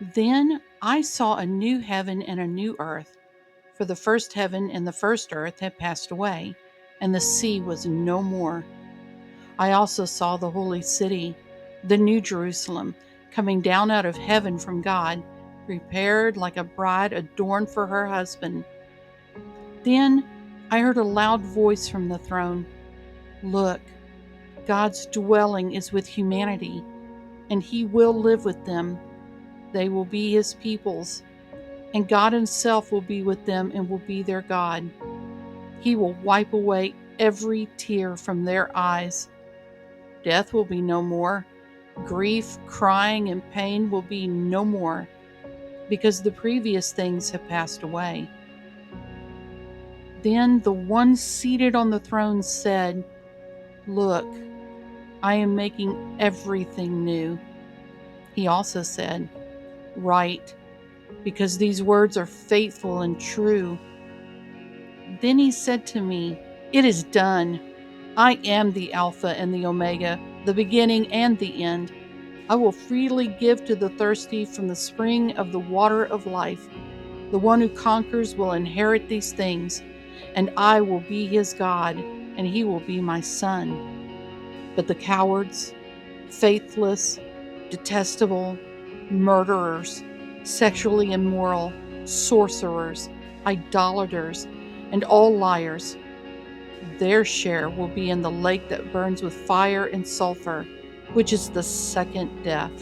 Then I saw a new heaven and a new earth, for the first heaven and the first earth had passed away, and the sea was no more. I also saw the holy city, the new Jerusalem, coming down out of heaven from God, prepared like a bride adorned for her husband. Then I heard a loud voice from the throne. Look, God's dwelling is with humanity, and he will live with them. They will be his peoples, and God himself will be with them and will be their God. He will wipe away every tear from their eyes. Death will be no more. Grief, crying, and pain will be no more, because the previous things have passed away. Then the one seated on the throne said, Look, I am making everything new. He also said, Write, because these words are faithful and true. Then he said to me, It is done. I am the Alpha and the Omega, the beginning and the end. I will freely give to the thirsty from the spring of the water of life. The one who conquers will inherit these things, and I will be his God, and he will be my son. But the cowards, faithless, detestable, murderers, sexually immoral, sorcerers, idolaters, and all liars, their share will be in the lake that burns with fire and sulfur, which is the second death.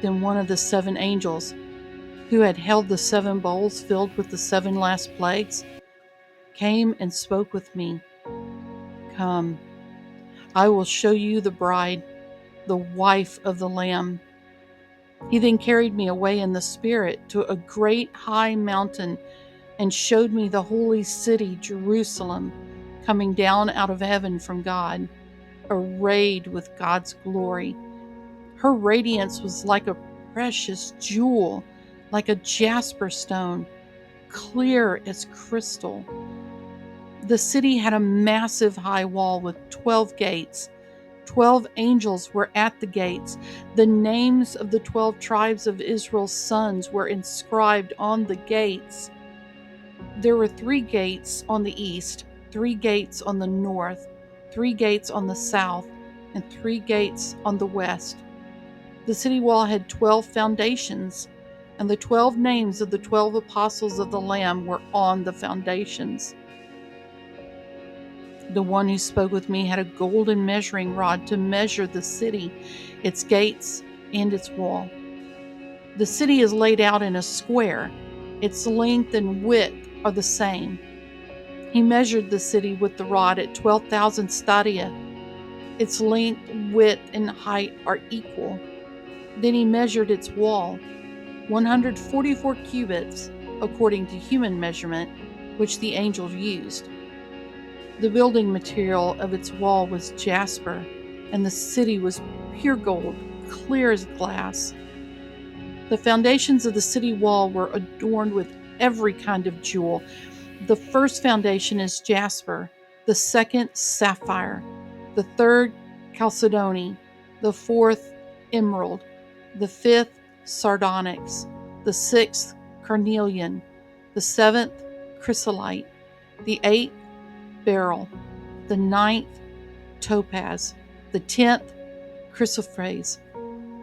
Then one of the seven angels, who had held the seven bowls filled with the seven last plagues, came and spoke with me. Come, I will show you the bride, the wife of the Lamb. He then carried me away in the Spirit to a great high mountain and showed me the holy city, Jerusalem, coming down out of heaven from God, arrayed with God's glory. Her radiance was like a precious jewel, like a jasper stone, clear as crystal. The city had a massive high wall with 12 gates. 12 angels were at the gates. The names of the 12 tribes of Israel's sons were inscribed on the gates. There were 3 gates on the east, 3 gates on the north, 3 gates on the south, and 3 gates on the west. The city wall had 12 foundations, and the 12 names of the 12 apostles of the Lamb were on the foundations. The one who spoke with me had a golden measuring rod to measure the city, its gates, and its wall. The city is laid out in a square. Its length and width are the same. He measured the city with the rod at 12,000 stadia. Its length, width, and height are equal. Then he measured its wall, 144 cubits, according to human measurement, which the angels used. The building material of its wall was jasper, and the city was pure gold, clear as glass. The foundations of the city wall were adorned with every kind of jewel. The first foundation is jasper, the second sapphire, the third chalcedony, the fourth emerald, the fifth sardonyx, the sixth carnelian, the seventh chrysolite, the eighth beryl, the ninth topaz, the 10th chrysoprase,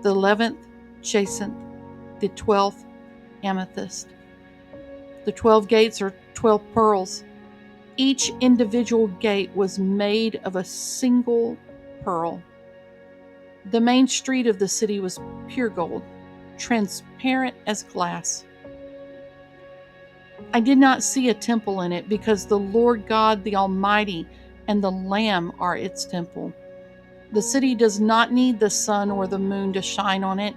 the 11th jacinth, the 12th amethyst. The 12 gates are 12 pearls. Each individual gate was made of a single pearl. The main street of the city was pure gold, transparent as glass. I did not see a temple in it, because the Lord God, the Almighty, and the Lamb are its temple. The city does not need the sun or the moon to shine on it,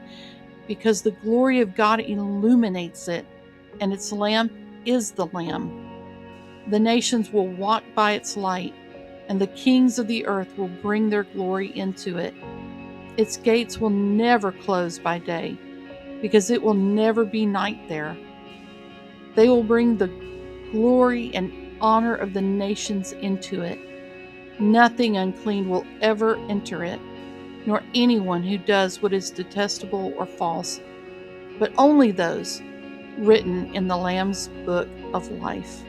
because the glory of God illuminates it, and its lamp is the Lamb. The nations will walk by its light, and the kings of the earth will bring their glory into it. Its gates will never close by day, because it will never be night there. They will bring the glory and honor of the nations into it. Nothing unclean will ever enter it, nor anyone who does what is detestable or false, but only those written in the Lamb's book of life.